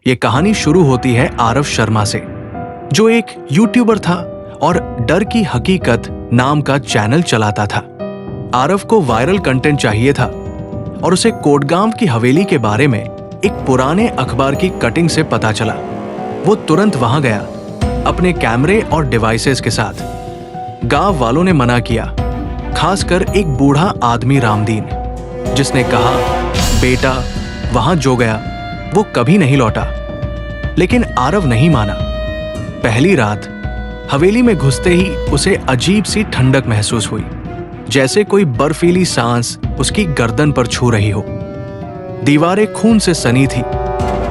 ये कहानी शुरू होती है आरव शर्मा से, जो एक यूट्यूबर था और डर की हकीकत नाम का चैनल चलाता था। आरव को वायरल कंटेंट चाहिए था और उसे कोटगांव की हवेली के बारे में एक पुराने अखबार की कटिंग से पता चला। वो तुरंत वहां गया अपने कैमरे और डिवाइसेस के साथ। गांव वालों ने मना किया, खासकर एक बूढ़ा आदमी रामदीन, जिसने कहा, बेटा वहां जो गया वो कभी नहीं लौटा। लेकिन आरव नहीं माना। पहली रात हवेली में घुसते ही उसे अजीब सी ठंडक महसूस हुई, जैसे कोई बर्फीली सांस उसकी गर्दन पर छू रही हो। दीवारें खून से सनी थी,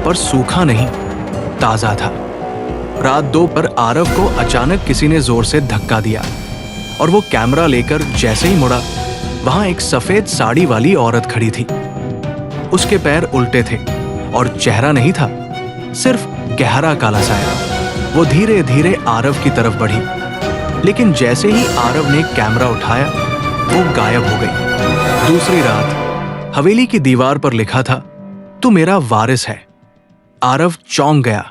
पर सूखा नहीं, ताजा था। रात 2 पर आरव को अचानक किसी ने जोर से धक्का दिया और वो कैमरा लेकर जैसे ही मुड़ा, वहां एक सफेद साड़ी वाली औरत खड़ी थी। उसके पैर उल्टे थे और चेहरा नहीं था, सिर्फ गहरा काला साया। वो धीरे धीरे आरव की तरफ बढ़ी, लेकिन जैसे ही आरव ने कैमरा उठाया, वो गायब हो गई। दूसरी रात हवेली की दीवार पर लिखा था, तू मेरा वारिस है। आरव चौंक गया।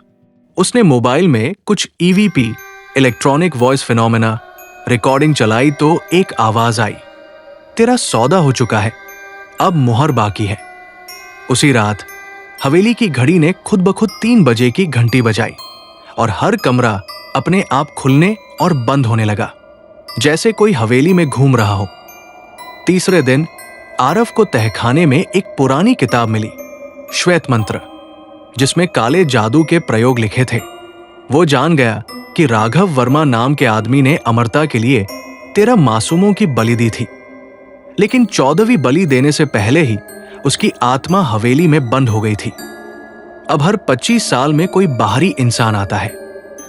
उसने मोबाइल में कुछ EVP, electronic voice phenomena, recording चलाई तो एक आवाज आई, तेरा सौदा हो चुका है, अब मुहर बाकी है। उसी रात हवेली की घड़ी ने खुद ब खुद 3 बजे की घंटी बजाई और हर कमरा अपने आप खुलने और बंद होने लगा, जैसे कोई हवेली में घूम रहा हो। तीसरे दिन आरव को तहखाने में एक पुरानी किताब मिली, श्वेत मंत्र, जिसमें काले जादू के प्रयोग लिखे थे। वो जान गया कि राघव वर्मा नाम के आदमी ने अमरता के लिए 13 मासूमों की बलि दी थी, लेकिन 14वीं बलि देने से पहले ही उसकी आत्मा हवेली में बंद हो गई थी। अब हर 25 साल में कोई बाहरी इंसान आता है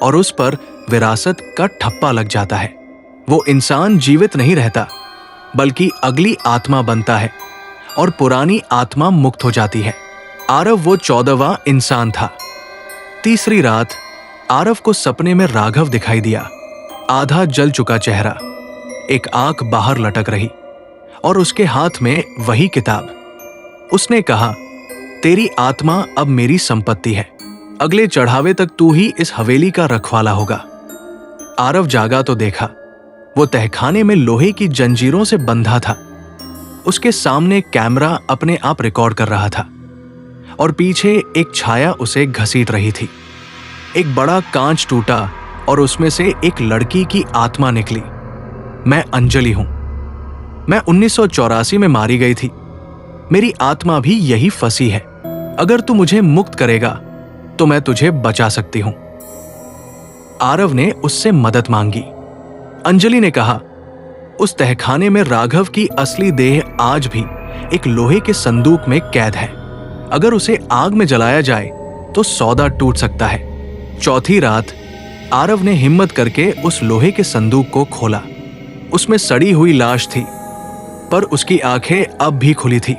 और उस पर विरासत का ठप्पा लग जाता है। वो इंसान जीवित नहीं रहता, बल्कि अगली आत्मा बनता है और पुरानी आत्मा मुक्त हो जाती है। आरव वो 14वां इंसान था। तीसरी रात आरव को सपने में राघव दिखाई दिया, आधा जल चुका चेहरा, एक आंख बाहर लटक रही और उसके हाथ में वही किताब। उसने कहा, तेरी आत्मा अब मेरी संपत्ति है, अगले चढ़ावे तक तू ही इस हवेली का रखवाला होगा। आरव जागा तो देखा, वो तहखाने में लोहे की जंजीरों से बंधा था। उसके सामने कैमरा अपने आप रिकॉर्ड कर रहा था और पीछे एक छाया उसे घसीट रही थी। एक बड़ा कांच टूटा और उसमें से एक लड़की की आत्मा निकली। मैं अंजलि हूं। मैं 1984 में मारी गई थी। मेरी आत्मा भी यही फंसी है। अगर तू मुझे मुक्त करेगा तो मैं तुझे बचा सकती हूं। आरव ने उससे मदद मांगी। अंजलि ने कहा, उस तहखाने में राघव की असली देह आज भी एक लोहे के संदूक में कैद है। अगर उसे आग में जलाया जाए तो सौदा टूट सकता है। चौथी रात आरव ने हिम्मत करके उस लोहे के संदूक को खोला। उसमें सड़ी हुई लाश थी, पर उसकी आंखें अब भी खुली थी।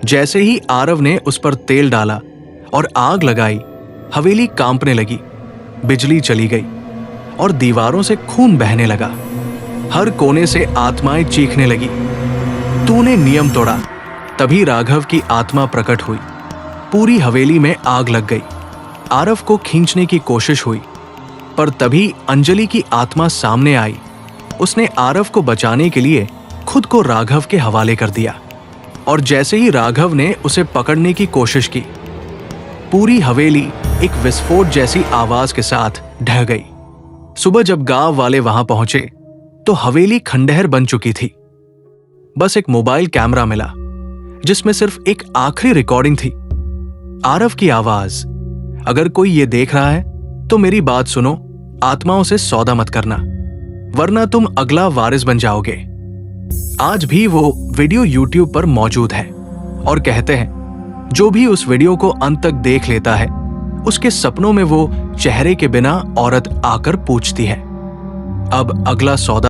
जैसे ही आरव ने उस पर तेल डाला और आग लगाई, हवेली कांपने लगी, बिजली चली गई और दीवारों से खून बहने लगा। हर कोने से आत्माएं चीखने लगी, तूने नियम तोड़ा। तभी राघव की आत्मा प्रकट हुई। पूरी हवेली में आग लग गई। आरव को खींचने की कोशिश हुई, पर तभी अंजलि की आत्मा सामने आई। उसने आरव को बचाने के लिए खुद को राघव के हवाले कर दिया और जैसे ही राघव ने उसे पकड़ने की कोशिश की, पूरी हवेली एक विस्फोट जैसी आवाज के साथ ढह गई। सुबह जब गांव वाले वहां पहुंचे तो हवेली खंडहर बन चुकी थी। बस एक मोबाइल कैमरा मिला, जिसमें सिर्फ एक आखिरी रिकॉर्डिंग थी। आरव की आवाज, अगर कोई ये देख रहा है तो मेरी बात सुनो, आत्माओं से सौदा मत करना, वरना तुम अगला वारिस बन जाओगे। आज भी वो वीडियो YouTube पर मौजूद है और कहते हैं, जो भी उस वीडियो को अंत तक देख लेता है, उसके सपनों में वो चेहरे के बिना औरत आकर पूछती है, अब अगला सौदा